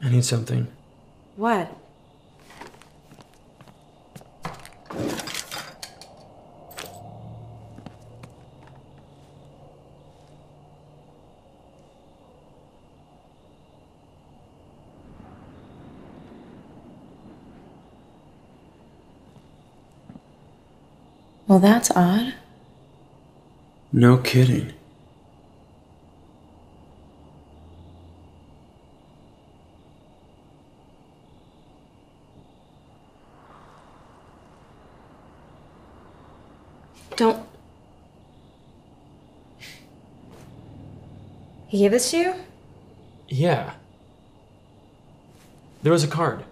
I need something. What? Well, that's odd. No kidding. Don't... He gave this to you? Yeah. There was a card.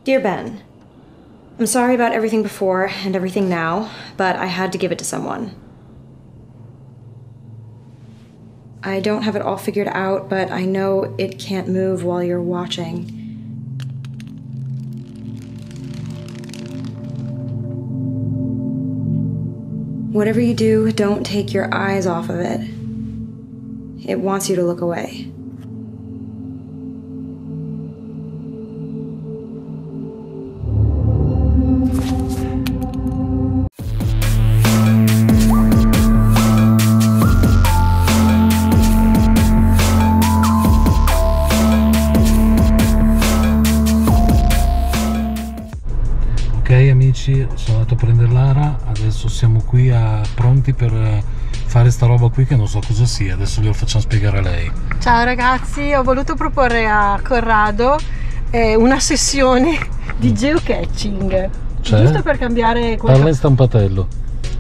Dear Ben, I'm sorry about everything before and everything now, but I had to give it to someone. I don't have it all figured out, but I know it can't move while you're watching. Whatever you do, don't take your eyes off of it. It wants you to look away. Ok amici, sono andato a prendere Lara, adesso siamo qui pronti per fare sta roba qui che non so cosa sia, adesso glielo facciamo spiegare a lei. Ciao ragazzi, ho voluto proporre a Corrado una sessione di geocaching, Cioè? giusto per cambiare Parla in stampatello.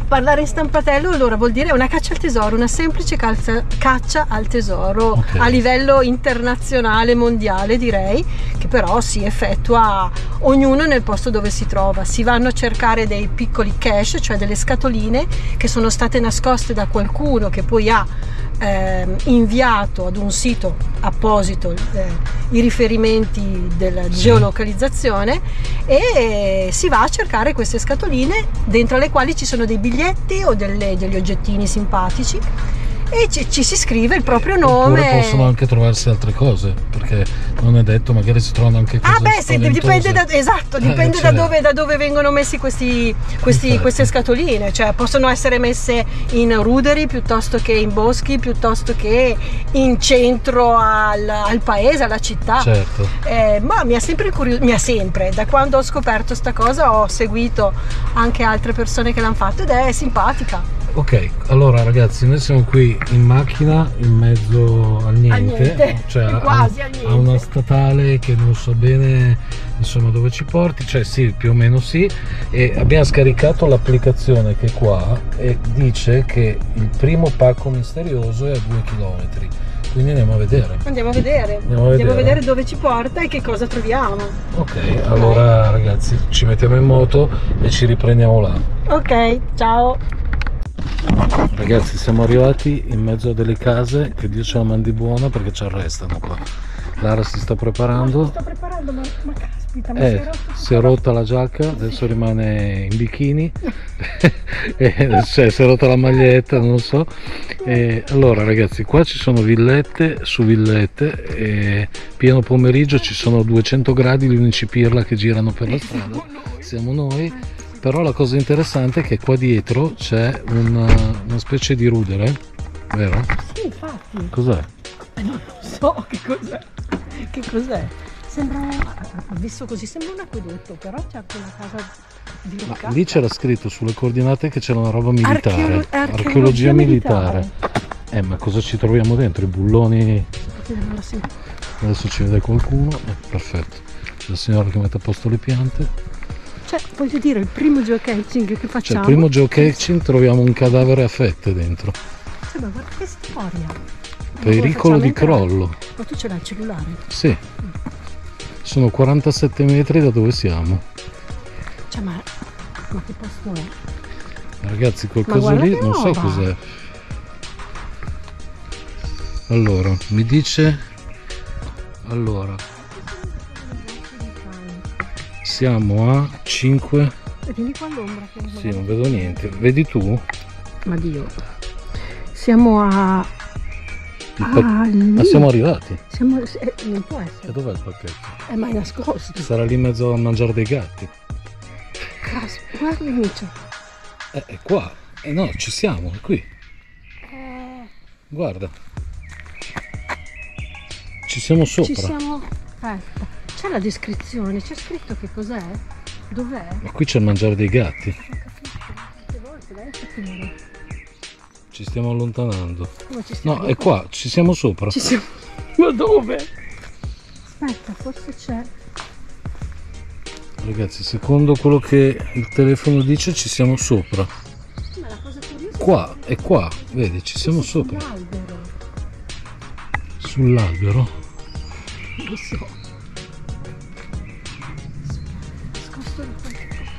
Parlare in stampatello allora vuol dire una caccia al tesoro, una semplice caccia al tesoro, Okay. A livello internazionale, mondiale direi, che però si effettua ognuno nel posto dove si trova. Si vanno a cercare dei piccoli cache, cioè delle scatoline che sono state nascoste da qualcuno che poi ha inviato ad un sito apposito i riferimenti della geolocalizzazione, e si va a cercare queste scatoline dentro le quali ci sono dei biglietti o degli oggettini simpatici, e ci si scrive il proprio nome. Oppure possono anche trovarsi altre cose, perché non è detto, magari si trovano anche cose dipende dipende cioè. da dove vengono messi queste scatoline, cioè possono essere messe in ruderi piuttosto che in boschi, piuttosto che in centro al paese, alla città. Certo. Ma mi ha sempre, da quando ho scoperto sta cosa ho seguito anche altre persone che l'hanno fatto ed è simpatica. Ok, allora ragazzi, noi siamo qui in macchina in mezzo al niente, cioè quasi a niente. a una statale che non so bene insomma dove ci porti, cioè sì, più o meno sì, e abbiamo scaricato l'applicazione che è qua e dice che il primo pacco misterioso è a 2 km, quindi andiamo a vedere. Andiamo a vedere dove ci porta e che cosa troviamo. Ok, allora ragazzi, ci mettiamo in moto e ci riprendiamo là. Ok, ciao. Ragazzi, siamo arrivati in mezzo a delle case, che Dio ce la mandi buona perché ci arrestano qua. Lara si sta preparando. Sto preparando, ma caspita, Si è rotta la giacca, adesso rimane in bikini. Cioè, si è rotta la maglietta, non lo so. Allora ragazzi, qua ci sono villette su villette, pieno pomeriggio, ci sono 200 gradi, gli unici pirla che girano per la strada siamo noi. Però la cosa interessante è che qua dietro c'è una specie di rudere, vero? Sì, infatti. Cos'è? Non lo so che cos'è. Che cos'è? Sembra, visto così, sembra un acquedotto, però c'è anche una casa di Ma Lucca. lì c'era scritto sulle coordinate che c'era una roba militare, archeologia militare. Ma cosa ci troviamo dentro? I bulloni? Adesso ci vede qualcuno, perfetto. C'è la signora che mette a posto le piante. Cioè, voglio dire, il primo geocaching che facciamo. Cioè, il primo geocaching troviamo un cadavere a fette dentro. Cioè, ma guarda che storia. Pericolo di crollo. Ma tu ce l'hai il cellulare? Sì. Sono 47 metri da dove siamo. Cioè, ma che posto è? Ragazzi, quel coso lì non so cos'è. Allora, mi dice... Allora... Siamo a 5 Vieni qua all'ombra. Sì, non vedo niente. Vedi tu? Ma Dio. Siamo a... Ma siamo arrivati. Non può essere. E dov'è il pacchetto? Ma è nascosto. Sarà lì in mezzo a mangiare dei gatti. Caspita, guarda Micio. È qua. No, ci siamo, è qui. Guarda. Ci siamo sopra. Ci siamo... Aspetta. C'è la descrizione, c'è scritto che cos'è? Dov'è? Ma qui c'è il mangiare dei gatti. Tante volte, dai, capire. Ci stiamo allontanando. Come ci stiamo? No, è qua, ci siamo sopra. Ci siamo... Ma dove? Aspetta, forse c'è... Ragazzi, secondo quello che il telefono dice ci siamo sopra. Ma la cosa curiosa Qua, è qua, vedi, ci siamo sopra. sull'albero. Sull'albero? Non lo so. Nascosto di qualche cosa.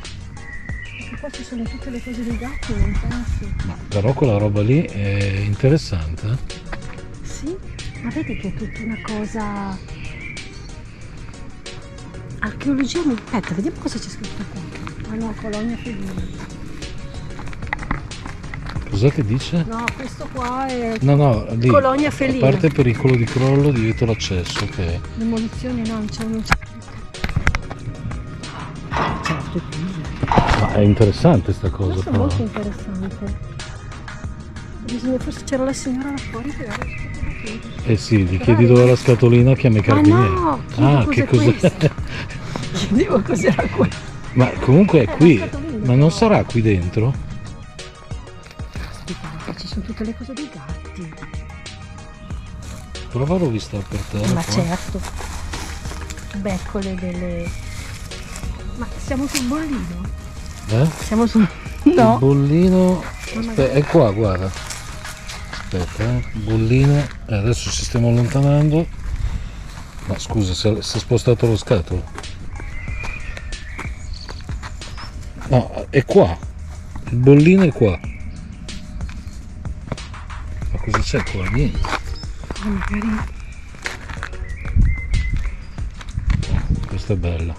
Perché qua ci sono tutte le cose dei gatti, non pensi? Ma però quella roba lì è interessante, eh? Sì, ma vedi che è tutta una cosa... Archeologia... Aspetta, vediamo cosa c'è scritto qua. Ah no, colonia felina. Cos'è che dice? No, questo qua è... No, lì. Colonia felina. A parte pericolo di crollo, divieto l'accesso, ok. Demolizione non c'è scritto. Certo, è qui. Ma è interessante sta cosa, Questo è però. molto interessante. Bisogna, forse c'era la signora là fuori che aveva risposto. Eh sì, gli chiedi dove è la scatolina, chiama i carabinieri. no, Che cos'è? Chiedevo cos'era questo. Ma comunque è la qui. scatolina. Ma non sarà qui dentro? Aspetta, ci sono tutte le cose dei gatti. Prova a vista per terra. Ma qua. certo. Beccole delle... Ma siamo sul bollino? Siamo sul... Il No. bollino. Ma Aspetta, è qua, guarda. Aspetta, bollino. Adesso ci stiamo allontanando. Ma scusa, si è spostato lo scatolo. No, è qua. Il bollino è qua. Ma cosa c'è qua? Niente. Magari... Questa è bella.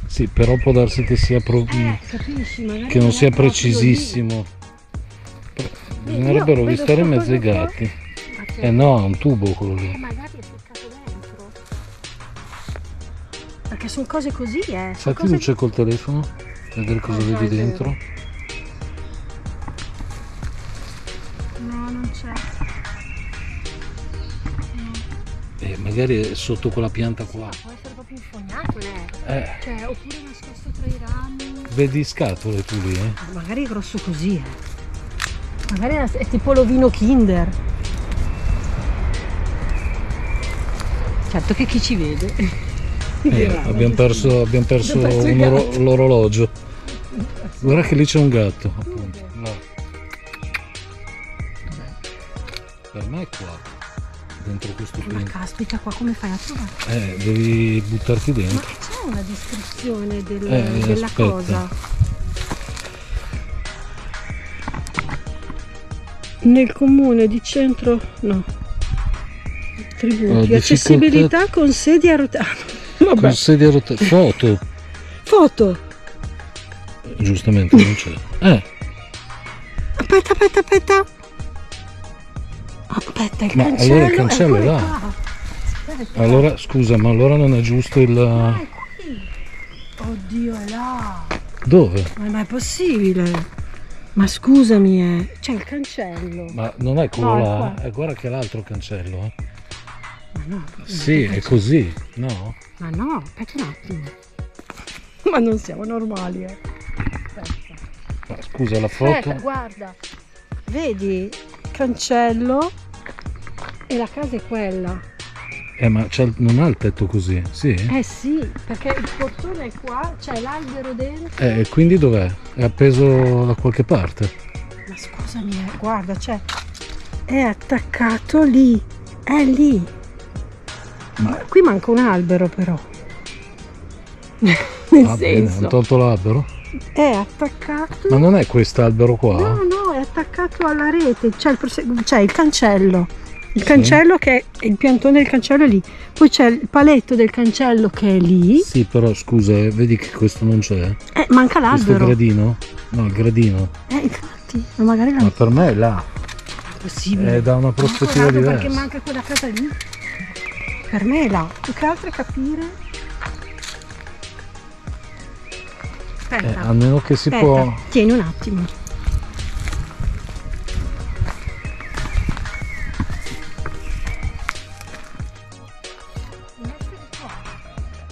Sì, però può darsi che sia capisci, magari che non sia è proprio precisissimo. Bisognerebbero io vedo vistare in sto mezzo ai coso qua. gatti. Ma che- Eh no, è un tubo quello lì. magari è ficcato dentro. Perché sono cose così, Sono Fatti cose... luce col telefono, vedere cosa già, vedi è vero. dentro. No, non c'è. Magari è sotto quella pianta qua. Può essere proprio infognato, Cioè, oppure nascosto tra i rami. Vedi scatole tu lì, eh? Magari è grosso così, Magari è tipo l'ovino Kinder. Certo che chi ci vede. dirà, Abbiamo perso Abbiamo perso il gatto. l'orologio. Guarda che lì c'è un gatto, appunto. No. Per me è qua. Dentro questo Ma pin. caspita, qua come fai a trovare? Devi buttarti Ma dentro. c'è una descrizione della aspetta. cosa? Nel comune di centro... no. Tributi. Accessibilità con sedia a rotelle. Vabbè. Con sedia a rotelle. Foto. Foto. Giustamente non c'è. Aspetta. Aspetta, il Ma cancello. allora il cancello è pure là. qua. Aspetta. Allora, scusa, ma allora non è giusto il... Ah, è qui. Oddio, è là. Dove? Ma è possibile? Ma scusami, c'è il cancello. Ma non è quello No, è là? qua. Guarda che è l'altro cancello, eh. Ma no. Sì, è così, no? Ma no, aspetta un attimo. Ma non siamo normali, Aspetta. Ma scusa, la foto... Aspetta, guarda. Vedi? Cancello. E la casa è quella. Ma non ha il tetto così, sì? Sì, perché il portone è qua, c'è l'albero dentro. E quindi dov'è? È appeso da qualche parte? Ma scusami, guarda, è attaccato lì. È lì. Ma qui manca un albero però. Nel Va bene, senso. hanno tolto l'albero? È attaccato. Ma non è quest'albero qua? No, è attaccato alla rete. C'è il cancello. Il cancello che è il piantone del cancello è lì, poi c'è il paletto del cancello che è lì. Sì, però scusa, vedi che questo non c'è? Manca Questo l'albero. gradino? No, il gradino. Infatti, ma magari Ma per me è là. possibile. È da una prospettiva diversa. Perché manca quella casa lì. Per me è là. Più che altro è capire. Aspetta. A meno che si Aspetta, può. tieni un attimo.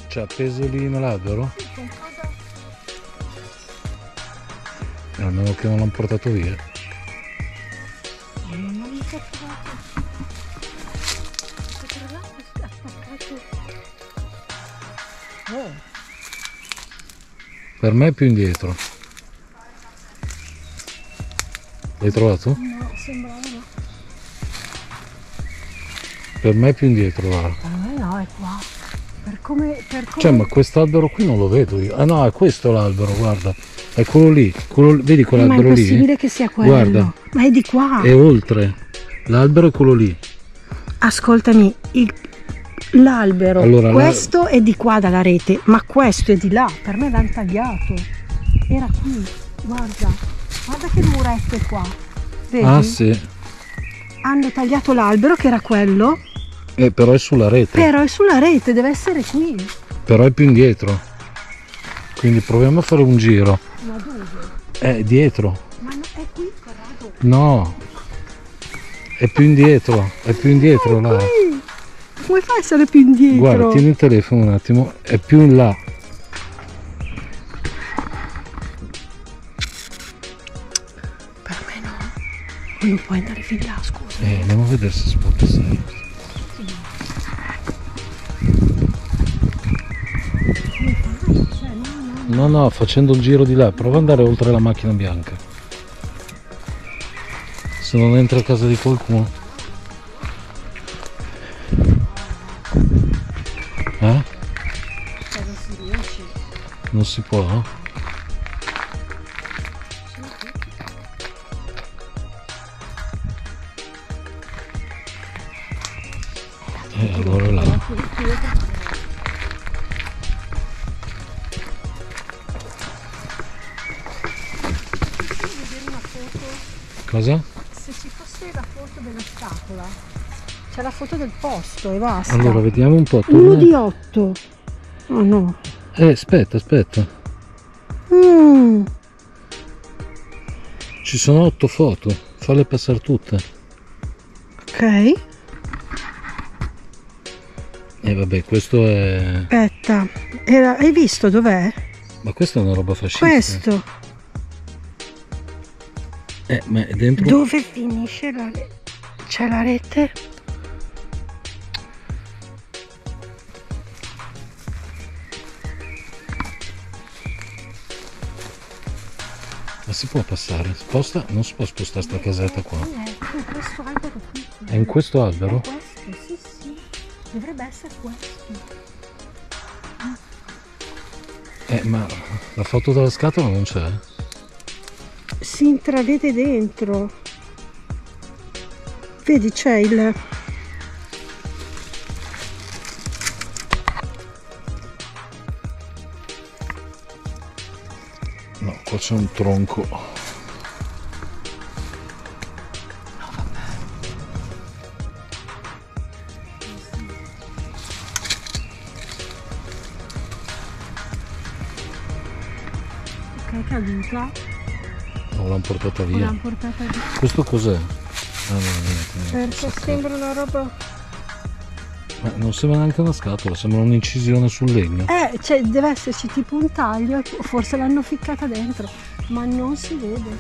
Cioè, appeso lì nell'albero? A meno che non l'hanno portato via. Per me è più indietro. L'hai trovato? No, sembrava no. Per me è più indietro, guarda. Per me no, è qua. Per come... Cioè, ma quest'albero qui non lo vedo io. Ah no, è questo l'albero, guarda. È quello lì. Vedi ma è quell'albero lì? impossibile che sia quello. Guarda. Ma è di qua. È oltre. L'albero è quello lì. Ascoltami, l'albero, Allora, questo è di qua dalla rete, ma questo è di là. Per me l'hanno tagliato. Era qui. Guarda che il muretto è qua. Vedi? Ah sì. Hanno tagliato l'albero che era quello. Però è sulla rete. Però è sulla rete, deve essere qui. Però è più indietro. Quindi proviamo a fare un giro. Ma dove? È dietro. Ma no, è qui, Corrado. No. È più indietro. È più indietro là. Qui. Come fai a essere più indietro? Guarda, tieni il telefono un attimo. È più in là. Per me no. Ma non puoi andare fin là, scusa. Andiamo a vedere se si può passare. No, facendo il giro di là, prova ad andare oltre la macchina bianca. Se non entra a casa di qualcuno. Non si può? Allora là. Cosa? Se ci fosse la foto della scatola, c'è la foto del posto e basta. Allora vediamo un po'. 1 di 8. Oh no. Aspetta. Ci sono 8 foto, falle passare tutte. Ok. Vabbè, questo è. Aspetta. Hai visto dov'è? Ma questa è una roba fascista. Questo. Ma è dentro. Dove finisce la rete? C'è la rete? Ma si può passare? Sposta? Non si può spostare sta casetta qua. In questo albero qui. È in questo albero? Questo, sì. Dovrebbe essere questo. Ma la foto della scatola non c'è? Si intravede dentro. Vedi, c'è il... No, qua c'è un tronco. Ok, è caduta. Non l'hanno portata via. L'hanno portata via. Questo cos'è? Ah, no, niente. Perché sembra una roba... Ma non sembra neanche una scatola, sembra un'incisione sul legno. Cioè, deve esserci tipo un taglio, forse l'hanno ficcata dentro, ma non si vede.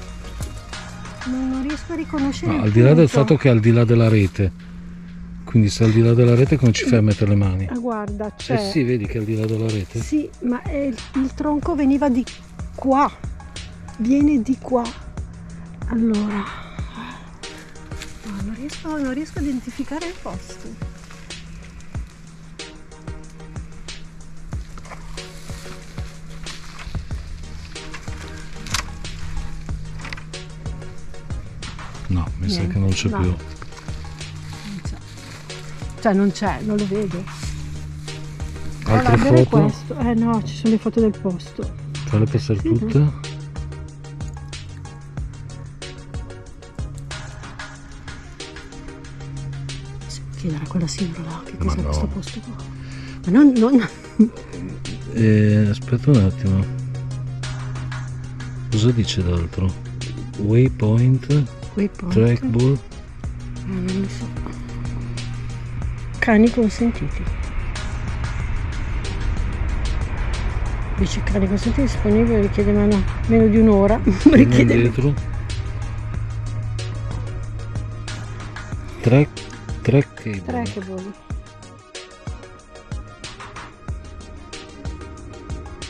Non riesco a riconoscere. No, al di là del fatto che è al di là della rete. Quindi se è al di là della rete come ci fai a mettere le mani? Guarda, c'è... Sì, vedi che è al di là della rete? Sì, ma il tronco veniva di qua. Viene di qua. Allora... No, non riesco a identificare il posto. No, mi sa che non c'è più. Non c'è. cioè non c'è, non lo vedo. Altre L'albero è foto? questo. No, ci sono le foto del posto. Falle passare tutte. Chiedere a quella signora là che Ma cos'è no. questo posto qua. Ma non... Aspetta un attimo. Cosa dice d'altro? Waypoint, trackball. Non lo so. Cani consentiti. Dice cani consentiti disponibili, richiede meno di un'ora. Richiede Indietro. Trackable. trackable.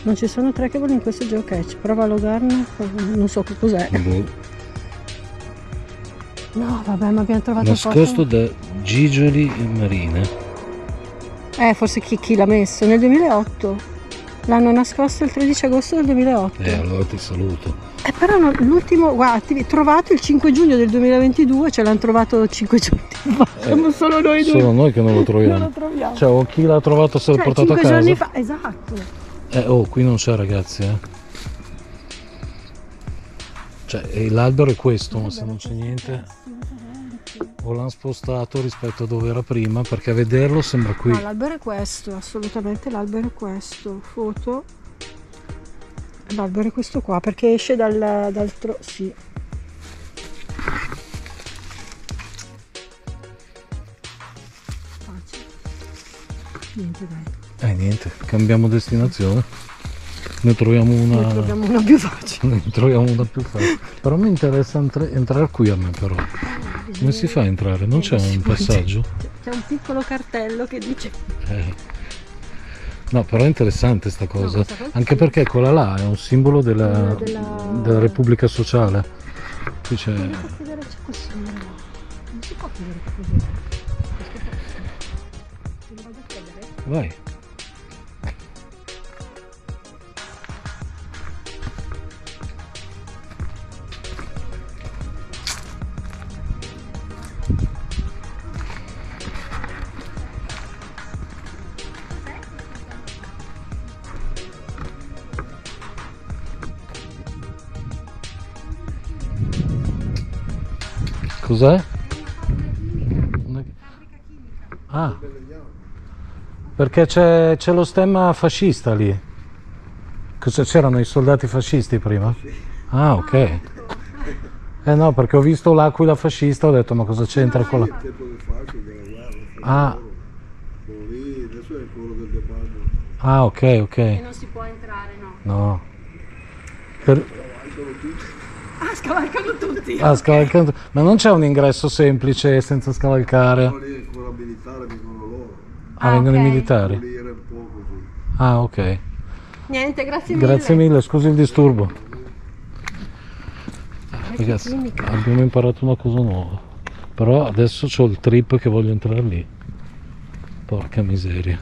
Non ci sono trackable in questo geocache, prova a logarne, non so che cos'è. Boh. No, vabbè, ma abbiamo trovato Nascosto da gigoli marine. Forse chi l'ha messo nel 2008. L'hanno nascosto il 13 agosto del 2008. Allora ti saluto. Però l'ultimo, guarda, trovato il 5 giugno del 2022, ce l'hanno trovato 5 giorni fa. Siamo solo noi due. Solo noi che non lo troviamo. Non lo troviamo. Cioè, o chi l'ha trovato se l'ha Cioè, portato a 5 casa. giorni fa, esatto. Oh, qui non c'è, ragazzi, Cioè, l'albero è questo, ma se non c'è niente, o l'hanno spostato rispetto a dove era prima, perché a vederlo sembra qui. No, l'albero è questo, assolutamente l'albero è questo. Foto. L'albero è questo qua, perché esce dal sì. Facile. Niente, dai. Niente, cambiamo destinazione. Ne troviamo una. Ne troviamo una più facile. Ne troviamo una più facile. Però mi interessa entrare qui a me, però. Come si fa a entrare? Non c'è un passaggio? C'è un piccolo cartello che dice. No, però è interessante sta cosa. questa cosa Anche sì. perché quella là è un simbolo della Repubblica Sociale. Qui c'è. Non si può chiedere che cos'è. Lo vado a chiedere. Vai. Cos'è? Ah, perché c'è lo stemma fascista lì. C'erano i soldati fascisti prima? Ah, ok. No, perché ho visto l'aquila fascista, ho detto ma cosa c'entra con la... Il tempo del fascio, della guerra, Ah, sono lì, adesso è il coro del demando. ah, ok. Non si può entrare, no. No. Per... Scavalcano tutti. Ah, scavalcando. Ma non c'è un ingresso semplice senza scavalcare? No, lì è ancora militare, dicono loro. Ah, vengono i ok. militari? Lì era un po' così. Ah, ok. Niente, grazie mille. Grazie mille, scusi il disturbo. Ragazzi, chimica. abbiamo imparato una cosa nuova. Però adesso c'ho il trip che voglio entrare lì. Porca miseria.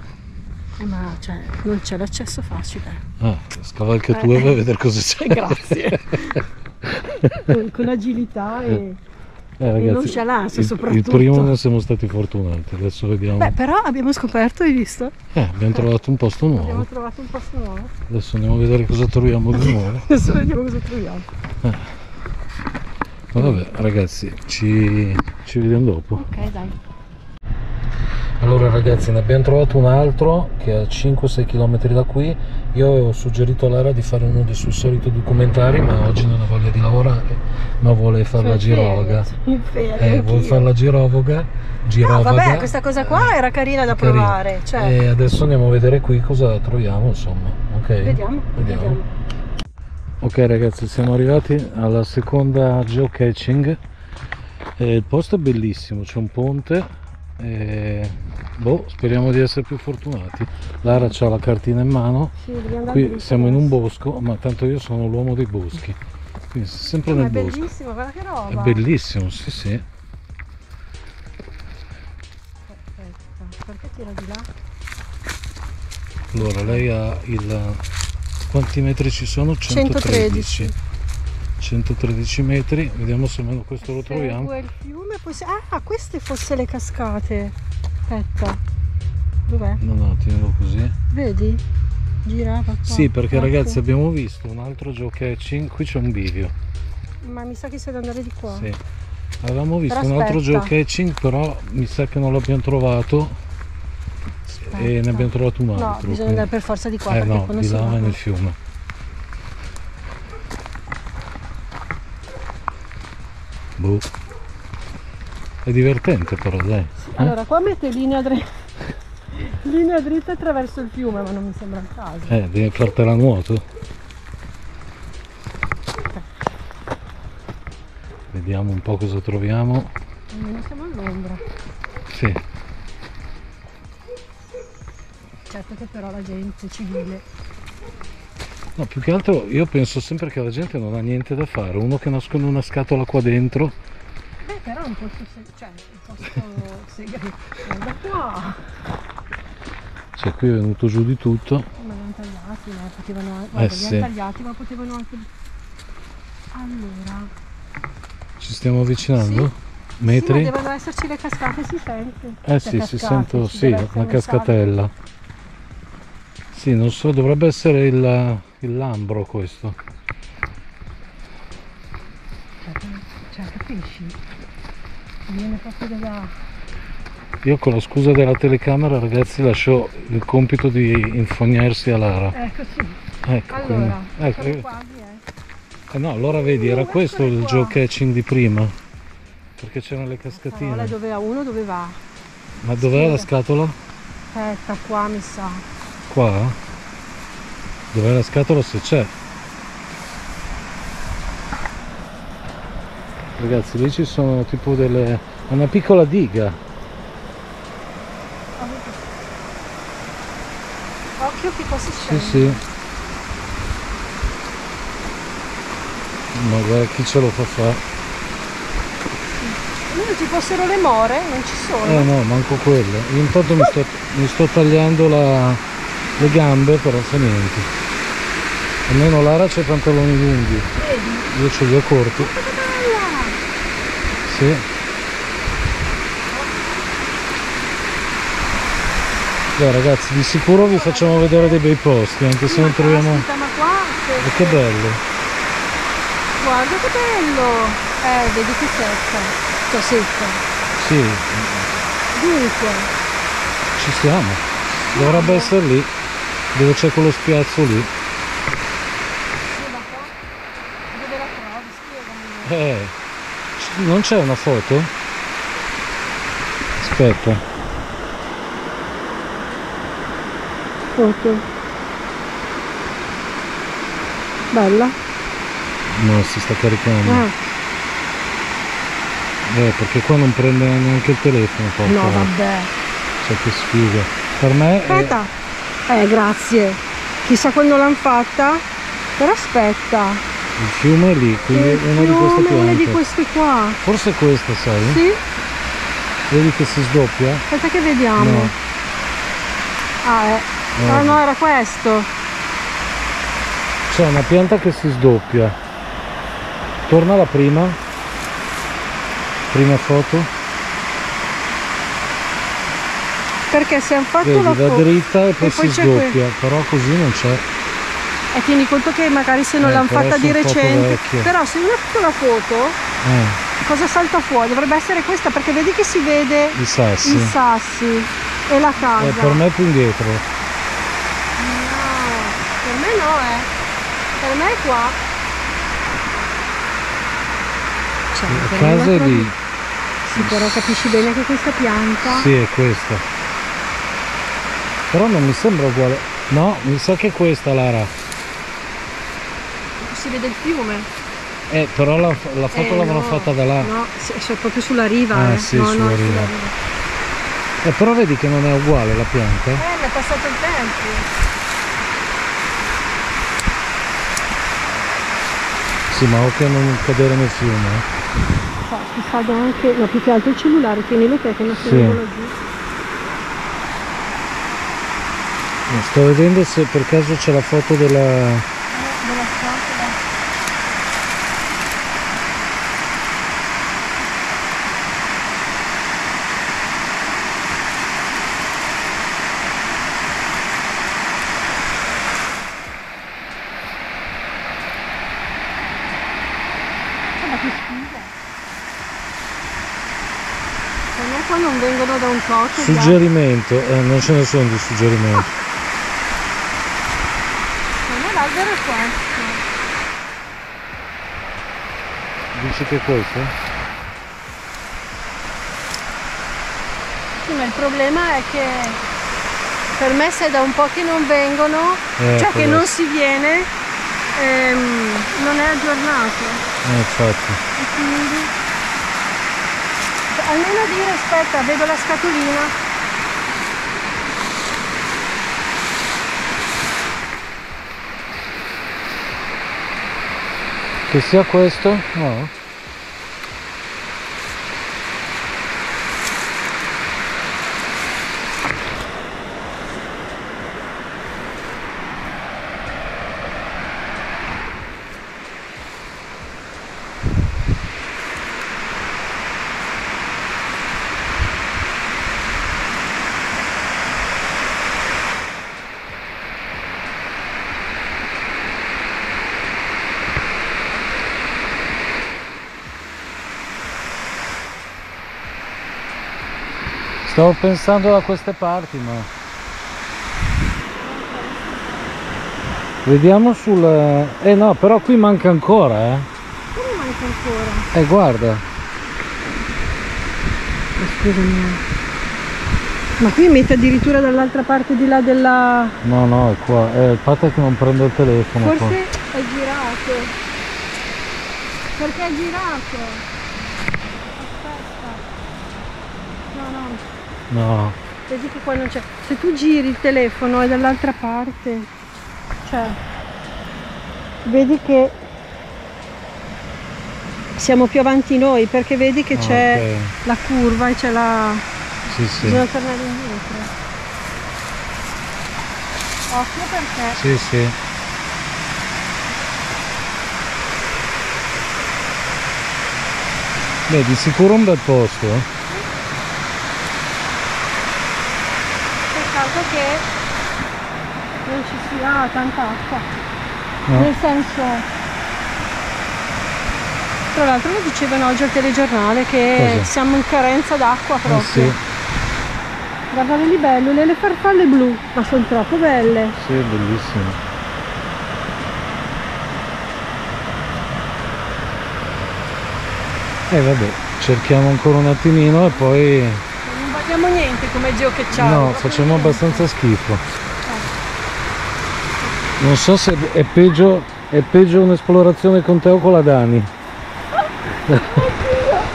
Ma cioè, non c'è l'accesso facile. Ah, scavalca tu e vai a vedere cosa c'è. Grazie. Con agilità e Ragazzi, nonchalance soprattutto. il primo ne siamo stati fortunati, adesso vediamo. Beh, però abbiamo scoperto, hai visto? Abbiamo trovato un posto Abbiamo nuovo. trovato un posto nuovo. Adesso andiamo a vedere cosa troviamo di nuovo. Adesso vediamo cosa troviamo. Vabbè, ragazzi, ci vediamo dopo. Ok, dai. Allora ragazzi, ne abbiamo trovato un altro che è a 5-6 km da qui. Io avevo suggerito a Lara di fare uno dei suoi soliti documentari, ma oggi non ha voglia di lavorare, ma vuole fare la girovaga. Vuole fare la girovaga. No, vabbè, questa cosa qua era carina da provare. Cioè. E adesso andiamo a vedere qui cosa troviamo, insomma. Ok? Vediamo. Ok ragazzi, siamo arrivati alla seconda geocaching. Il posto è bellissimo, c'è un ponte. Speriamo di essere più fortunati. Lara c'ha la cartina in mano. Sì, dobbiamo andare Qui dritto siamo in un adesso. bosco, ma tanto io sono l'uomo dei boschi, quindi sempre Ma nel è bosco. bellissimo, guarda che roba. È bellissimo, sì sì. Aspetta, perché tira di là? Allora lei ha il... quanti metri ci sono? 113. 113 metri, vediamo se almeno questo lo troviamo. Segue il fiume, poi queste fosse le cascate. Aspetta. Dov'è? No, tienilo così. Vedi? Girava qua. Sì, perché Ecco. ragazzi abbiamo visto un altro geocaching, qui c'è un bivio. Ma mi sa che sei da andare di qua. Sì. Avevamo visto Però un altro aspetta. geocaching, però mi sa che non l'abbiamo trovato e ne abbiamo trovato un altro. No, bisogna quindi- andare per forza di qua perché no, quando di si là va è qua. nel fiume. Boh. È divertente però, dai. Allora, qua mette linea dritta attraverso il fiume, ma non mi sembra il caso. Devi fartela a nuoto. Vediamo un po' cosa troviamo. Almeno siamo all'ombra. Sì. Certo che però la gente è civile. No, più che altro io penso sempre che la gente non ha niente da fare. Uno che nasconde una scatola qua dentro. Beh, però è un posto segreto. Guarda qua. Cioè qui è venuto giù di tutto. Ma li hanno tagliati, no? Potevano anche. Guarda, li sì. hanno tagliati, ma potevano anche. Allora. Ci stiamo avvicinando? Sì, Metri? ma devono esserci le cascate, si sente. Sì, si sento, ci sì, deve essere una un cascatella. Sì, non so, dovrebbe essere il Lambro questo. Cioè, capisci? Viene proprio da. Io con la scusa della telecamera, ragazzi, lascio il compito di infognarsi a Lara. Ecco sì. Ecco, Allora, quindi- siamo quasi, no, allora vedi, era questo il qua. geocaching di prima. Perché c'erano le Parola cascatine. dove va uno, dove va? Ma dov'è Sì. la scatola? Aspetta, qua mi sa. Qua? Dov'è la scatola se c'è? Ragazzi, lì ci sono tipo una piccola diga. Occhio che qua si Sì, scende. sì. Ma guarda chi ce lo fa fare. Non ci fossero le more, non ci sono. No, manco quelle. Io intanto mi sto tagliando le gambe, però fa niente. Almeno Lara c'ha i pantaloni lunghi. Vedi? Io ce li ho corti. Che bella! Sì. Beh ragazzi, di sicuro vi facciamo vedere dei bei posti, anche se non troviamo. Caspita, ma qua. Ma che bello! Guarda che bello! Vedi che secca. Sto secca. Sì, Dunque, ci siamo. Dovrebbe essere lì, dove c'è quello spiazzo lì. ma qua dove la trovi? Spiegami. Non c'è una foto? Aspetta. Foto. Bella. No, si sta caricando. Perché qua non prende neanche il telefono. Porca. No, vabbè. Cioè che sfiga. Per me Aspetta. Grazie. Chissà quando l'hanno fatta. Però aspetta. il fiume è lì, quindi Il una di queste fiume, piante. una di queste qua. Forse questa, sai? Sì. Vedi che si sdoppia? Aspetta che vediamo. No. Ah, no, era questo. C'è una pianta che si sdoppia. Torna alla prima foto. Perché se hanno fatto Vedi, la va foto dritta e poi si c'è sdoppia, però così non c'è. E tieni conto che magari se non l'hanno però fatta di sono poco recente. vecchie. Però se uno ha fatto la foto, cosa salta fuori? Dovrebbe essere questa, perché vedi che si vede I sassi. i sassi e la casa. Per me è più indietro. No, per me no, per me è qua. Cioè, La per casa me è proprio- lì. Sì, però capisci bene che questa pianta. Sì, è questa. Però non mi sembra uguale. No, mi sa che è questa, Lara. Si vede il fiume. Però la foto l'avranno no, fatta da là. No, c'è proprio sulla riva. Sì, no, sulla no, riva. Però vedi che non è uguale la pianta. Ne è passato il tempo. Sì, ma occhio a non cadere nel fiume. Ti saldo anche, no, più che altro il cellulare, tienilo te che non Sì. tengo giù. Sto vedendo se per caso c'è la foto della. Della scatola. Ma che schifo. Per me qua non vengono da un tot. Suggerimento, non ce ne sono di suggerimenti. Per me l'albero è questo. Dici che è questo? Sì, ma il problema è che per me se è da un po' che non vengono, cioè che non si viene, non è aggiornato. Infatti. E quindi almeno dire aspetta, vedo la scatolina. Che sia questo? No. Stavo pensando da queste parti, ma vediamo sul... no, però qui manca ancora, Come manca ancora? Guarda. Scusami. Ma qui mette addirittura dall'altra parte di là della... No, è qua. Il fatto è che non prendo il telefono. Forse qua. è girato. Perché è girato? Aspetta. No. No. Vedi che qua non c'è. Se tu giri il telefono è dall'altra parte. Cioè, vedi che siamo più avanti noi, perché vedi che c'è la curva e c'è la... Sì. Bisogna tornare indietro. Occhio perché... Sì. Beh, di sicuro un bel posto, Peccato che non ci sia tanta acqua. No. Nel senso, tra l'altro lo dicevano oggi al telegiornale che Cosa? siamo in carenza d'acqua proprio. Sì. Guarda le libellule, le farfalle blu, ma sono troppo belle. Sì, è bellissimo. E vabbè, cerchiamo ancora un attimino e poi... Non vediamo niente come geocacciare. No, facciamo abbastanza schifo. Non so se è peggio un'esplorazione con te o con la Dani.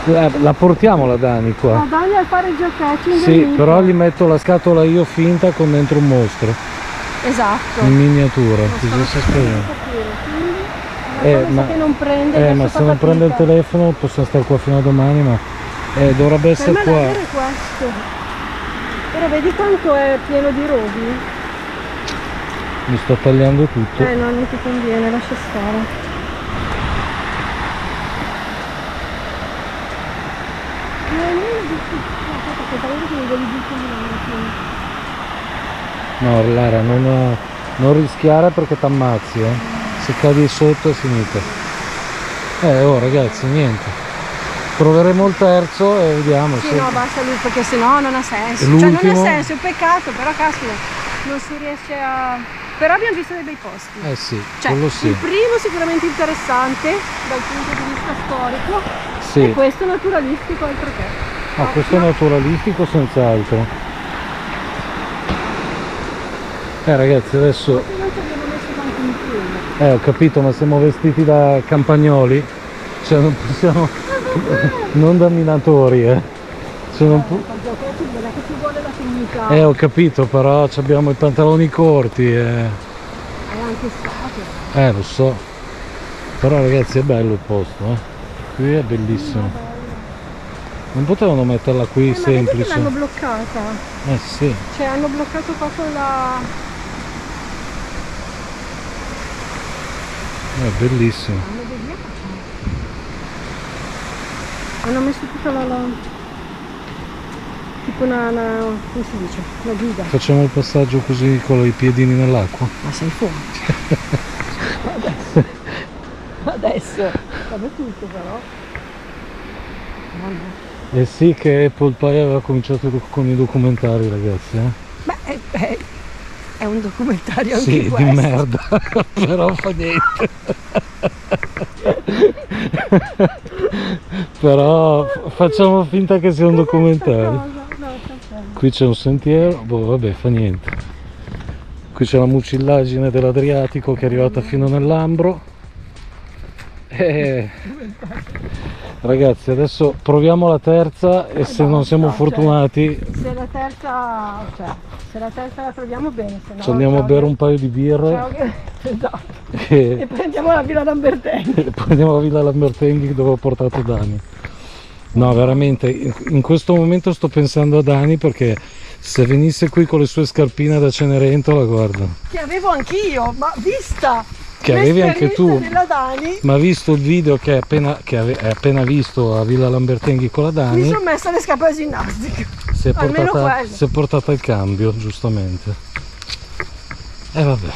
La portiamo la Dani qua. Ma Dani a fare geocaching. Sì, però gli metto la scatola io finta con dentro un mostro Esatto. in miniatura, così si spera. Ma che non prende, ma se non prende il telefono possiamo stare qua fino a domani, ma dovrebbe Per essere me qua. l'albero è questo. Però vedi quanto è pieno di rovi? Mi sto tagliando tutto. No, non ti conviene, lascia stare. No Lara, non rischiare perché ti ammazzi, se cadi sotto è finita. Oh ragazzi, niente, proveremo il terzo e vediamo. Sì, se... no, basta lui perché sennò non ha senso. L'ultimo... Cioè non ha senso, è un peccato, però caspita, non si riesce a... Però abbiamo visto dei bei posti. Sì, Cioè, quello sì. il primo sicuramente interessante dal punto di vista storico, Sì. e questo naturalistico, altro che. Ah, questo è naturalistico senz'altro. Ragazzi, adesso... Non ci abbiamo messo tanto insieme. Ho capito, ma siamo vestiti da campagnoli, cioè non possiamo... non da minatori, Cioè non pu... Non è che ci vuole la tecnica. ho capito, però abbiamo i pantaloni corti È anche stato. Lo so. Però ragazzi è bello il posto, Qui è bellissimo. Non potevano metterla qui Ma vedi che semplice? l'hanno bloccata. Sì. Cioè hanno bloccato qua con la... È bellissimo. Hanno messo tutta la... tipo una... come si dice? La guida. Facciamo il passaggio così con i piedini nell'acqua. Ma sei fuori. adesso. Cade tutto però. No, no. E sì che Apple poi aveva cominciato con i documentari, ragazzi. Beh, è un documentario anche Sì, questo. di merda, però fa niente. Però facciamo finta che sia un documentario. Qui c'è un sentiero, boh, vabbè, fa niente. Qui c'è la mucillagine dell'Adriatico che è arrivata fino nell'Ambro. Ragazzi, adesso proviamo la terza e se non siamo fortunati Se la terza, se la terza la troviamo bene, se no, ci andiamo a bere un paio di birre. Esatto. E E prendiamo la Villa Lambertenghi. poi andiamo a Villa Lambertenghi dove ho portato Dani. No, veramente, in questo momento sto pensando a Dani perché se venisse qui con le sue scarpine da Cenerentola, guarda, Che avevo anch'io, ma vista che avevi anche tu, l'esperienza della Dani, ma visto il video che hai appena visto a Villa Lambertenghi con la mi Dani, sono messa le scarpe da ginnastica. si è almeno portata, quello. si è portata il cambio, giustamente. E vabbè,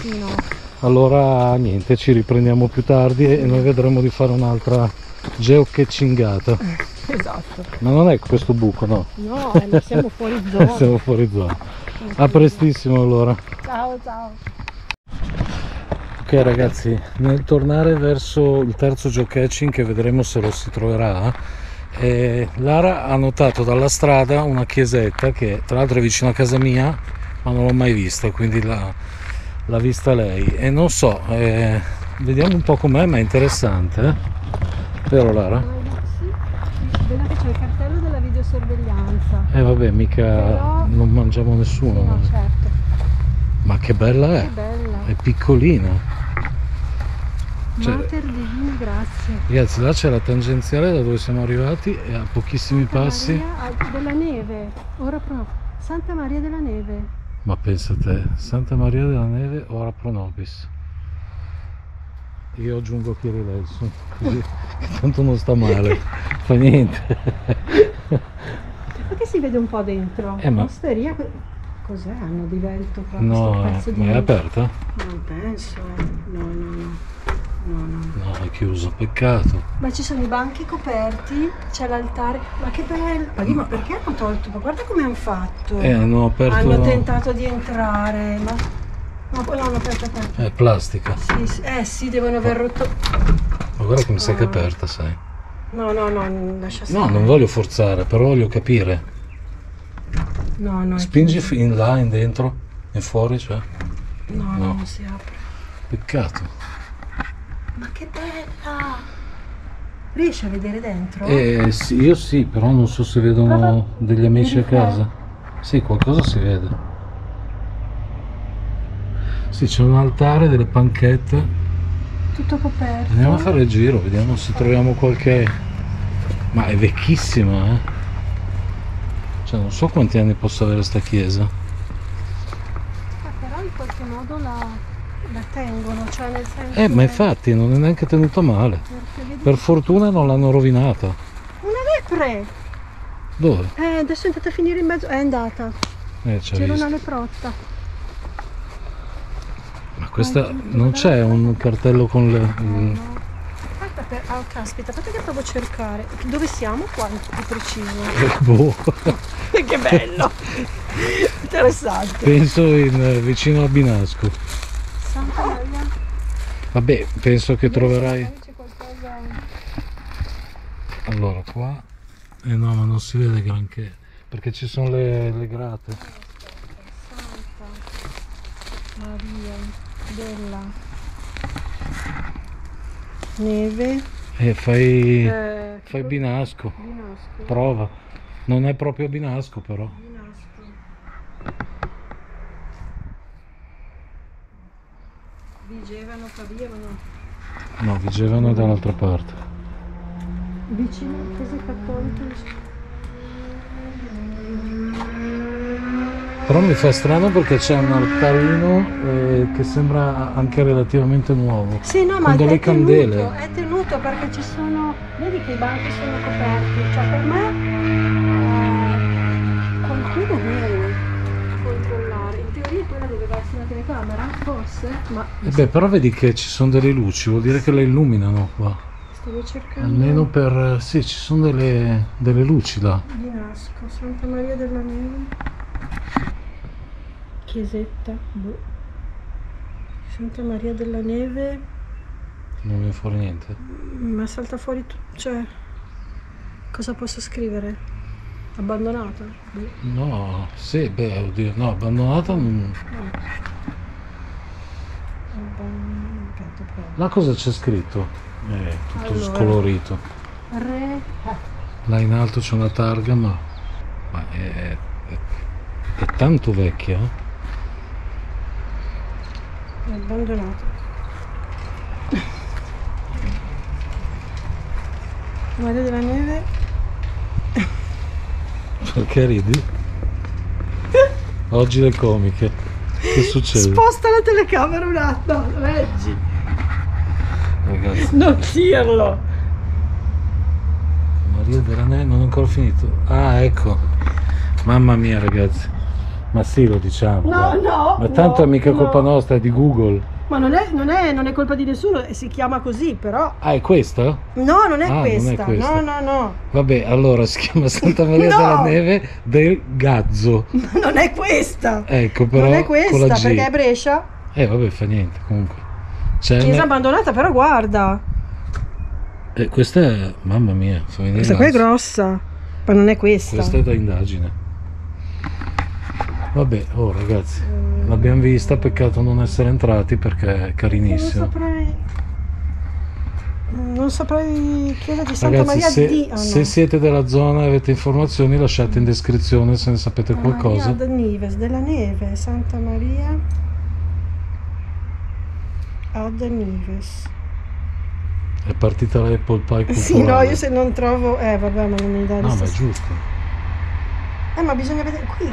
Sì, no. allora niente, ci riprendiamo più tardi e noi vedremo di fare un'altra geocachingata. Esatto. Ma non è questo buco, no? No, ma siamo fuori zona. Siamo fuori zona. A prestissimo allora. Ciao, ciao. Ok ragazzi, nel tornare verso il terzo geocaching, che vedremo se lo si troverà, Lara ha notato dalla strada una chiesetta che tra l'altro è vicino a casa mia, ma non l'ho mai vista, quindi l'ha vista lei. E non so, vediamo un po' com'è, ma è interessante, vero Lara? Sì, vedo che c'è il cartello della videosorveglianza. Vabbè, mica Però- non mangiamo nessuno. Sì, no, certo. Ma che bella è! Che bella. È piccolina. Cioè, Mater Divini, grazie. ragazzi, là c'è la tangenziale da dove siamo arrivati e a pochissimi Santa passi. Maria della Neve. Ora proprio. Santa Maria della Neve. Ma pensa te, Santa Maria della Neve, ora pro nobis. Io aggiungo Chirilelsu, così che tanto non sta male, fa niente. Perché si vede un po' dentro? Ma- Osteria. Cos'è? Hanno divelto qua questo No, pezzo di. ma è aperta? Non penso. No. No, è chiuso, peccato. Ma ci sono i banchi coperti, c'è l'altare. Ma che bello! Ma perché hanno tolto? Ma guarda come hanno fatto. Hanno aperto. Hanno tentato di entrare, ma poi l'hanno aperto. È plastica. Sì, devono aver rotto. Ma guarda che mi sa che è aperta, sai. No, lascia stare. No, non voglio forzare, però voglio capire. No. Spingi in là, in dentro, in fuori, cioè. No, non si apre. Peccato. Ma che bella! Riesci a vedere dentro? Sì, io sì, però non so se vedono degli amici a casa. Sì, qualcosa si vede. Sì, c'è un altare, delle panchette. Tutto coperto. Andiamo a fare il giro, vediamo se troviamo qualche. Ma è vecchissima, eh? Cioè, non so quanti anni possa avere sta chiesa. Però in qualche modo la tengono, cioè nel senso. Ma infatti non è neanche tenuta male. Perché vedi Per fortuna non l'hanno rovinata. una lepre! Dove? Adesso è andata a finire in mezzo. È andata. C'è C'era visto. una leprotta. Ma questa non c'è un cartello con le. No. Aspetta, caspita, aspetta che provo a cercare. Dove siamo qua di preciso? Boh. Che bello! Interessante. Penso vicino a Binasco. Santa Maria. Vabbè, penso che troverai. Magari c'è qualcosa. Allora qua. No, ma non si vede granché. Perché ci sono le grate. Santa Maria della Neve. Fai Binasco. Binasco. Prova. Non è proprio Binasco però. Vigevano, Pavia, No, Vigevano è dall'altra parte. vicino a chiese cattoliche. Però mi fa strano perché c'è un altarino che sembra anche relativamente nuovo. Sì, no, con ma delle è candele. tenuto, è tenuto perché ci sono, vedi che i banchi sono coperti, cioè per me qualcuno deve controllare, in teoria quella doveva essere una telecamera, forse? Ma Beh, però vedi che ci sono delle luci, vuol dire che le illuminano qua. stavo cercando Almeno per... sì, ci sono delle luci là. di Nasco, Santa Maria della Neve, chiesetta, boh. Santa Maria della Neve, Non viene fuori niente. ma salta fuori cioè, cosa posso scrivere? Abbandonata? Boh. No, sì, beh, oddio, no, abbandonata non... Aspetta. Là cosa c'è scritto? Tutto Allora. scolorito. Re, Là in alto c'è una targa, ma è tanto vecchia. abbandonata. Maria della Neve, Perché ridi? Oggi le comiche. Che succede? sposta la telecamera un attimo, leggi, Ragazzi, non dirlo. Maria della Neve non ho ancora finito. Ah, ecco. Mamma mia, ragazzi. Ma sì, lo diciamo. No, dai. no, Ma tanto no, è mica no. colpa nostra, è di Google. Ma non è colpa di nessuno, si chiama così, però. Ah, è questa? No, non è Ah, non è questa. questa. No. Vabbè, allora si chiama Santa Maria No! della Neve del Gazzo. Non è questa. Ecco, però non è con la questa, G. perché è Brescia. Vabbè, fa niente, comunque. C'è Chiesa abbandonata, però guarda. questa è... Mamma mia, fa venire Questa qua è l'ansia. grossa, ma non è questa. Questa è da indagine. Vabbè, oh ragazzi, l'abbiamo vista, peccato non essere entrati perché è carinissimo. Non saprei chiesa di Santa Ragazzi, Maria di... se siete della zona e avete informazioni, lasciate in descrizione se ne sapete qualcosa. Maria della Neve, Santa Maria ad Nives. È partita l'Apple Pie culturale. Sì, no, io se non trovo... vabbè, ma non mi dà No, ma è giusto. ma bisogna vedere qui,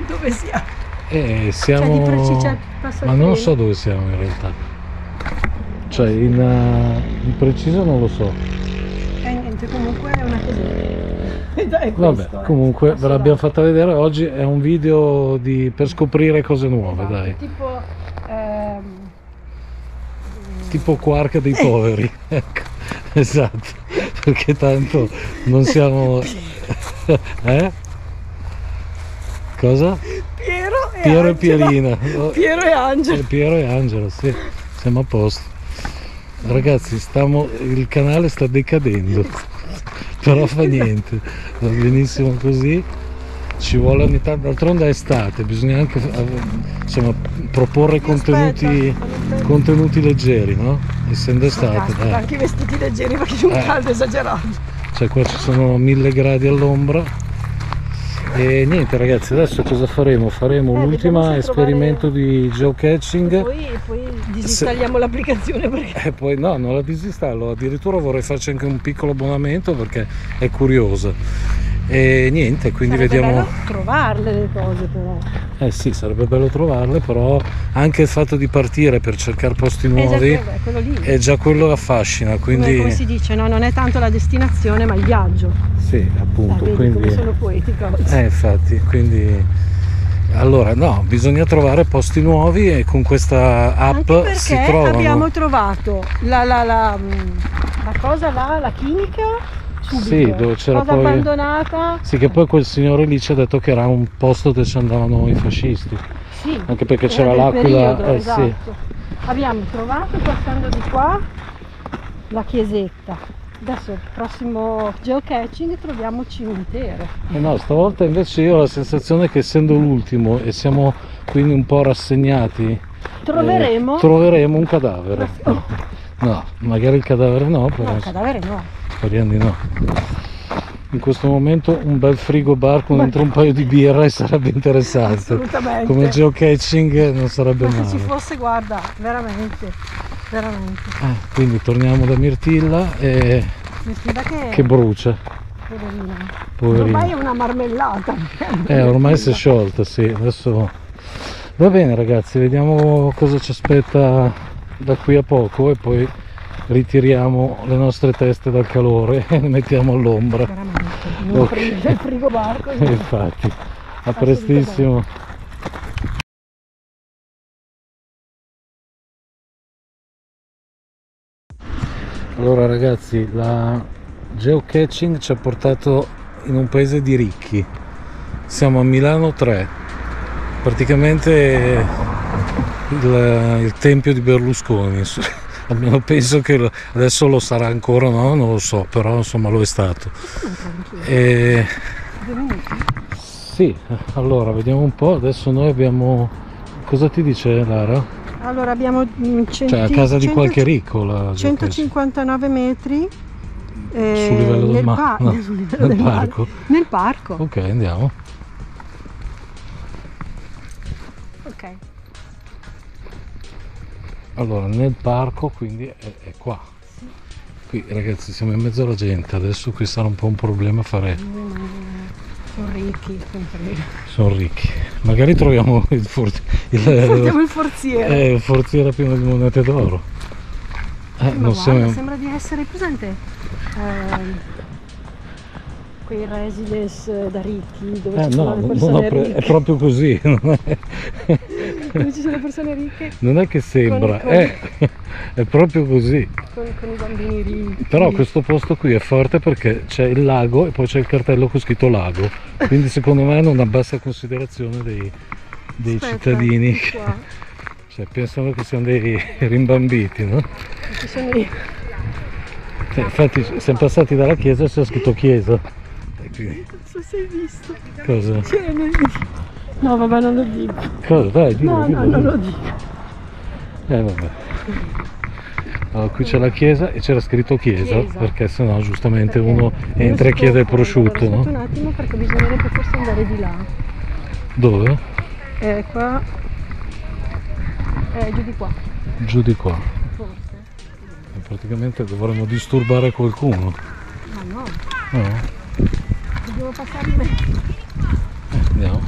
dove siamo? Siamo... Cioè, di preciso, passa ma il non lo treno. so dove siamo in realtà. Cioè, di preciso non lo so. Niente, comunque è una chiesa. È Vabbè, questo, comunque ve Posso l'abbiamo dare. fatta vedere oggi, è un video per scoprire cose nuove, Esatto, dai. tipo... Tipo Quark dei poveri. Ecco, esatto, perché tanto non siamo... Cosa? Piero e Piero e Angela. Pierina. Piero e Angela. Piero e Angela, sì, siamo a posto. Ragazzi, il canale sta decadendo, però fa niente, va benissimo così. Ci vuole ogni tanto, d'altronde è estate, bisogna anche insomma, proporre contenuti leggeri, no? Essendo estate, dai. Anche i vestiti leggeri perché c'è un caldo esagerato. Cioè qua ci sono 1000 gradi all'ombra. E niente ragazzi, adesso cosa faremo? Faremo dobbiamo l'ultimo trovare- esperimento di geocaching. Poi disinstalliamo l'applicazione perché... E poi no, non la disinstallo, addirittura vorrei farci anche un piccolo abbonamento perché è curiosa. E niente, quindi Sarebbe vediamo. bello trovarle le cose però. Sì, sarebbe bello trovarle, però anche il fatto di partire per cercare posti nuovi È quello lì. è già quello che affascina, quindi Come si dice, no? Non è tanto la destinazione ma il viaggio. sì, appunto, Vedi quindi come sono poetica oggi. infatti, quindi allora no, bisogna trovare posti nuovi e con questa app Anche si perché trovano. abbiamo trovato la cosa là, la chimica, subito. Sì, dove c'era cosa poi abbandonata. Sì, che poi quel signore lì ci ha detto che era un posto dove ci andavano i fascisti. Sì, Anche perché era c'era del l'aquila, periodo, sì. esatto. Abbiamo trovato, passando di qua, la chiesetta. Adesso il prossimo geocaching troviamo cimitero. No, stavolta invece io ho la sensazione che essendo l'ultimo e siamo quindi un po' rassegnati, troveremo un cadavere. No, magari il cadavere no, però No, il cadavere no. speriamo di no. In questo momento un bel frigo bar con dentro un paio di birra e sarebbe interessante. Assolutamente. Come geocaching non sarebbe Ma se male. ci fosse, guarda, veramente. Quindi torniamo da Mirtilla e Mirtilla che brucia. poverina. Poverina. Ormai è una marmellata. Ormai si è sciolta, sì. Adesso va bene ragazzi, vediamo cosa ci aspetta da qui a poco e poi ritiriamo le nostre teste dal calore e le mettiamo all'ombra. Veramente. Non Ok. prende il frigo bar così. Infatti, a prestissimo. Allora ragazzi, la geocaching ci ha portato in un paese di ricchi. Siamo a Milano 3, praticamente il tempio di Berlusconi. Almeno penso che adesso lo sarà ancora, no? Non lo so, però insomma lo è stato. E... sì, allora vediamo un po'. Adesso noi abbiamo... Cosa ti dice Lara? Allora abbiamo Cioè a casa di qualche ricco la 159 metri sul livello del mare, no, sul livello nel del parco. mare. Nel parco. Ok, andiamo. Ok. Allora nel parco, quindi è qua. Qui ragazzi siamo in mezzo alla gente, adesso qui sarà un po' un problema fare. Sono ricchi, Sono ricchi. Magari troviamo portiamo il forziere. Il forziere pieno di monete d'oro. Ma Non guarda, siamo... sembra di essere presente quei residence da ricchi dove ci sono le persone ricche. È proprio così, non è... Dove ci sono le persone ricche Non è che sembra, con- è proprio così. con i bambini ricchi. Però questo posto qui è forte perché c'è il lago e poi c'è il cartello con scritto lago, quindi secondo me hanno una bassa considerazione dei Aspetta, cittadini, qua. cioè pensano che siano dei rimbambiti, no? Ci sono i... Infatti siamo passati dalla chiesa e c'è scritto chiesa. E quindi, Non so se hai visto. cosa? C'erano i... No vabbè, non lo dico. Cosa? Dai, dillo, No, dillo, no, non dillo. lo dico. Vabbè. Allora, qui c'è la chiesa e c'era scritto chiesa, Chiesa. perché sennò giustamente Perché uno entra e chiede il prosciutto, Aspetta un no? attimo perché bisognerebbe forse andare di là. Dove? Qua. Giù di qua, Giù di qua. forse. E praticamente dovremmo disturbare qualcuno. Ma no, No? dobbiamo passare in mezzo, Andiamo.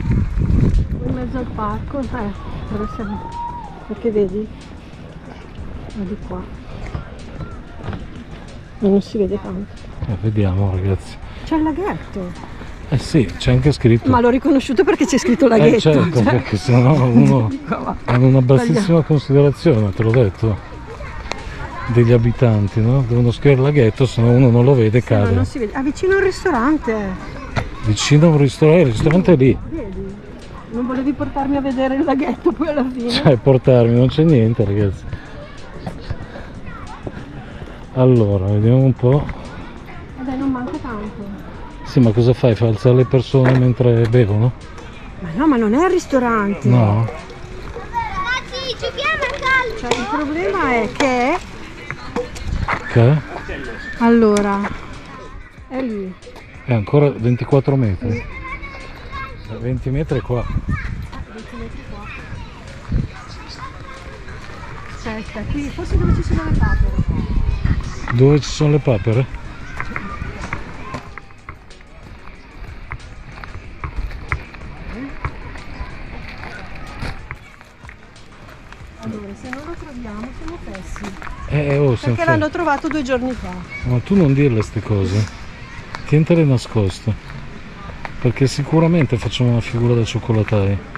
in mezzo al parco. Dove siamo? Perché vedi? Di qua. Non si vede tanto. Vediamo ragazzi. C'è il laghetto. Eh sì, c'è anche scritto. Ma l'ho riconosciuto perché c'è scritto laghetto. Certo, cioè. perché sennò uno Va. hanno una bassissima considerazione, te l'ho detto, degli abitanti, no? Devono scrivere laghetto, se no uno non lo vede e No, cade. non si vede. Vicino al ristorante. Vicino a un ristorante, il ristorante è lì. Vedi? Non volevi portarmi a vedere il laghetto poi alla fine? Cioè portarmi, non c'è niente ragazzi. Allora, vediamo un po'. Dai, non manca tanto. Sì, ma cosa fai? Fai alzare le persone mentre bevono? Ma no, ma non è al ristorante. No? Ragazzi, giochiamo a calcio! Cioè, il problema è che... Che? Allora, è lì. È ancora 24 metri. 20 metri qua. Aspetta, qui, forse dove ci sono le papere. Dove ci sono le papere? Allora, se non lo troviamo siamo fessi. Oh, siamo Perché l'hanno trovato 2 giorni fa. Ma tu non dirle queste cose. Tientele nascoste. Perché sicuramente facciamo una figura da cioccolataio.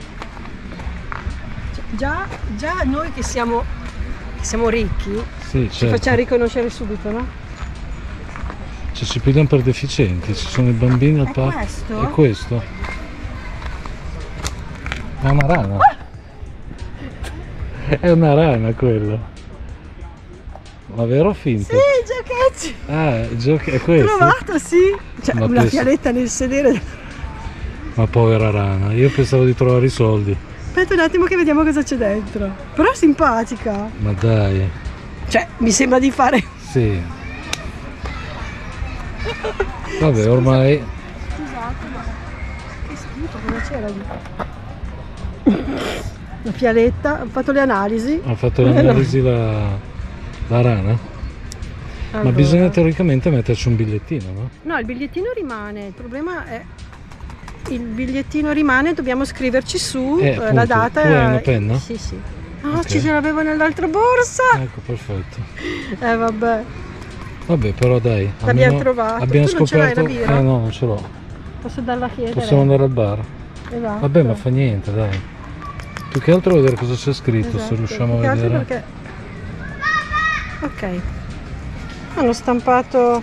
Già noi che siamo ricchi, Sì, ci certo. facciamo riconoscere subito, no? Cioè, ci pigliano per deficienti, ci sono i bambini al È parco. questo? È questo? È una rana. È una rana quello. Ma vero o finto? Sì, giochetti! È questo? Trovato, sì! Cioè, Ma una penso- fialetta nel sedere. Ma povera rana, io pensavo di trovare i soldi. Aspetta un attimo che vediamo cosa c'è dentro. Però è simpatica. Ma dai, Cioè, mi sembra di fare... sì. Vabbè, ormai Scusate, ma... Che schifo, cosa c'era lì? La fialetta, ho fatto le analisi. ha fatto l'analisi la rana. Ma Allora. bisogna teoricamente metterci un bigliettino, no? No, il bigliettino rimane, il problema è... Il bigliettino rimane, dobbiamo scriverci su Appunto. la data. Tu hai una penna? Sì, sì. No, Ok. ci ce l'avevo nell'altra borsa. Ecco, perfetto. Vabbè. Vabbè, però dai. L'abbiamo almeno trovato. Abbiamo Tu non ce l'hai scoperto. la birra? No, non ce l'ho. Posso darla a chiedere? Possiamo andare al bar. Esatto. Vabbè, ma fa niente, dai. Più che altro vedere cosa c'è scritto, se Esatto. riusciamo Più a che altro vedere. perché... Ok. Hanno stampato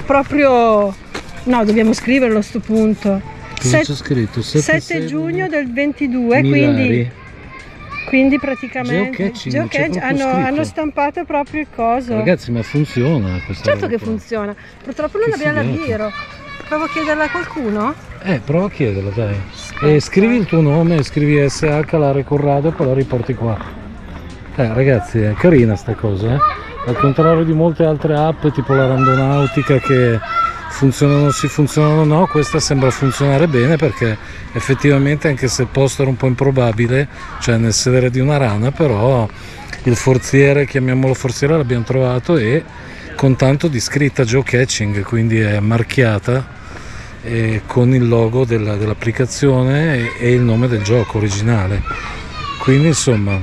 proprio... No, dobbiamo scriverlo a sto punto. Cosa c'è scritto? 7 giugno del 22, quindi praticamente hanno stampato proprio il coso. Ragazzi, ma funziona questa Certo roba che qua. funziona. Purtroppo non abbiamo la figata. Biro. Provo a chiederla a qualcuno? Prova a chiederla, dai. E scrivi il tuo nome, scrivi SH Lara Corrado e poi la riporti qua. Ragazzi, è carina sta cosa, eh? Al contrario di molte altre app tipo la Randonautica che funzionano sì, funzionano no, questa sembra funzionare bene perché effettivamente, anche se il posto era un po' improbabile, cioè nel sedere di una rana, però il forziere, chiamiamolo forziere, l'abbiamo trovato e con tanto di scritta geocaching, quindi è marchiata con il logo dell'applicazione e il nome del gioco originale, quindi insomma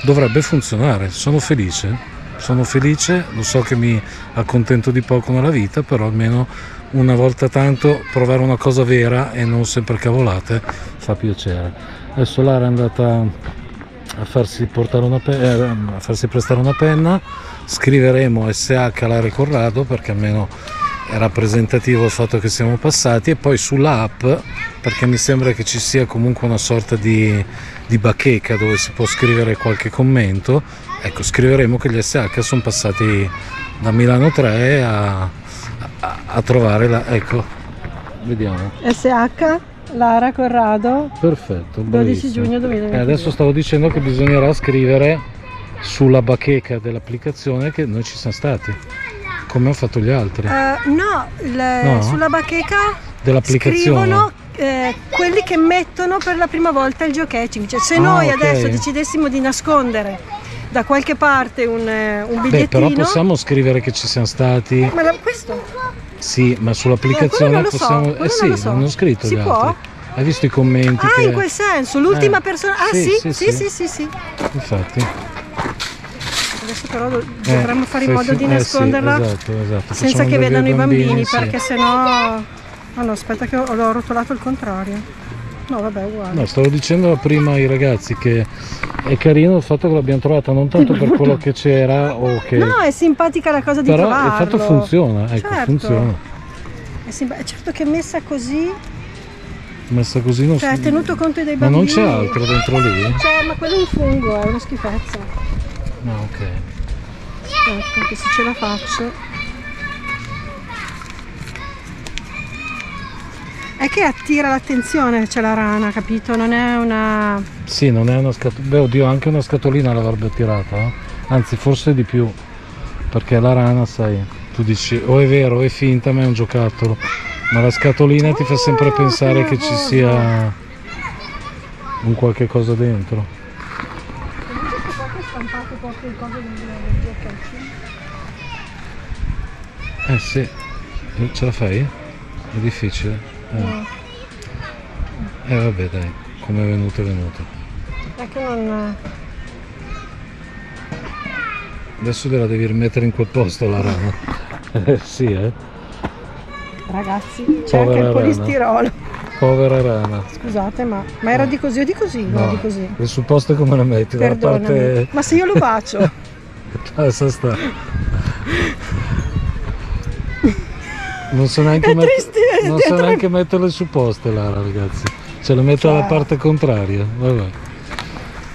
dovrebbe funzionare. Sono felice, lo so che mi accontento di poco nella vita, però almeno una volta tanto provare una cosa vera e non sempre cavolate fa piacere. Adesso Lara è andata a farsi portare a farsi prestare una penna, scriveremo SH Lara Corrado perché almeno è rappresentativo il fatto che siamo passati, e poi sull'app, perché mi sembra che ci sia comunque una sorta di bacheca dove si può scrivere qualche commento, ecco, scriveremo che gli SH sono passati da Milano 3 a trovare la, ecco, vediamo, SH Lara Corrado, perfetto, 12 bravissimo. giugno 2022. Adesso stavo dicendo che bisognerà scrivere sulla bacheca dell'applicazione che noi ci siamo stati, come hanno fatto gli altri. No, sulla bacheca dell'applicazione scrivono quelli che mettono per la prima volta il geocaching, cioè se noi ok. adesso decidessimo di nascondere da qualche parte un bigliettino. però possiamo scrivere che ci siamo stati. Ma questo? Sì, ma sull'applicazione non lo so, possiamo. quello Sì, non lo so. hanno scritto Si gli può? altri. Hai visto i commenti? Ah, che... in quel senso, l'ultima persona. Ah, sì. Infatti. Adesso però dovremmo fare in modo di sì, nasconderla esatto. senza Facciamo che vedere vedano i bambini, sì. perché sennò. Ah no, aspetta che l'ho rotolato il contrario. No, vabbè, uguale. No, stavo dicendo prima ai ragazzi che è carino il fatto che l'abbiamo trovata non tanto per quello che c'era o che. No, è simpatica la cosa di però trovarlo. il fatto funziona, ecco, Certo. funziona. Certo che messa così, Messa così non cioè tenuto conto dei Ma bambini. non c'è altro dentro lì? Ma quello è un fungo, è una schifezza. No, ok. Ecco, che se ce la faccio. È che attira l'attenzione, c'è la rana, capito? Non è una. Sì, non è una scatolina. Beh, oddio, anche una scatolina l'avrebbe attirata, eh? Anzi, forse di più. Perché la rana, sai, tu dici o è vero o è finta, ma è un giocattolo. Ma la scatolina ti fa sempre pensare che ci sia un qualche cosa dentro. Sì, ce la fai? È difficile? Vabbè, dai, come è venuto è venuto. È che non. Adesso te la devi rimettere in quel posto la rana. Sì, Ragazzi, c'è anche Povera il polistirolo. Povera rana. Scusate, ma era di così o di così? No, di così. E sul posto come la metti? Dalla Perdonami. parte. Ma se io lo bacio. Sta. Non so neanche, non so neanche metterle su poste, Lara, ragazzi. Ce le metto dalla parte contraria. Vabbè.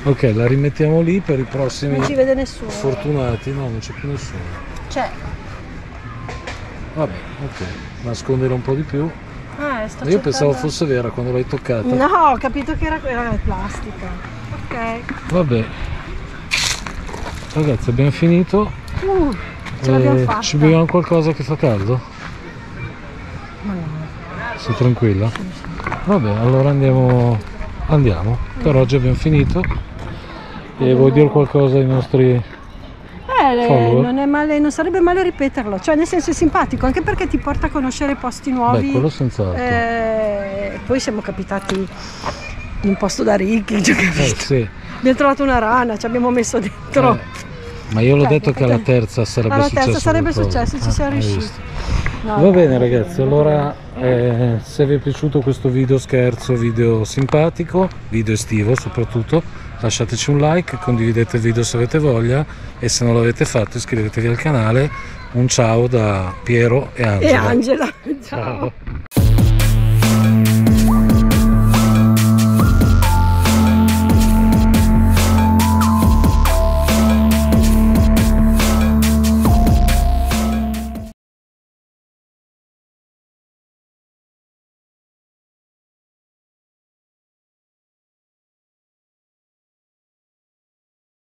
Ok, la rimettiamo lì per i prossimi. Non ci vede nessuno. Fortunati. No, non c'è più nessuno. C'è. Vabbè, ok. Nascondere un po' di più. Io pensavo fosse vera quando l'hai toccata. No, ho capito che era plastica. Ok. Vabbè. Ragazzi, abbiamo finito. Ce l'abbiamo fatta. Ci beviamo qualcosa che fa caldo? Ma no. Sei tranquilla? Vabbè, allora andiamo. Per oggi abbiamo finito. E vuoi dire qualcosa ai nostri follower? Non è male, non sarebbe male ripeterlo, cioè nel senso è simpatico, anche perché ti porta a conoscere posti nuovi. Beh, quello senz'altro. Poi siamo capitati in un posto da ricchi, cioè, capito? Sì. Abbiamo trovato una rana, ci abbiamo messo dentro. Ma io l'ho detto che alla terza sarebbe successo. Alla terza sarebbe successo, ci siamo hai riusciti. visto. No, Va bene ragazzi, allora se vi è piaciuto questo video scherzo, video simpatico, video estivo soprattutto, lasciateci un like, condividete il video se avete voglia e se non l'avete fatto iscrivetevi al canale. Un ciao da Piero e Angela. Ciao.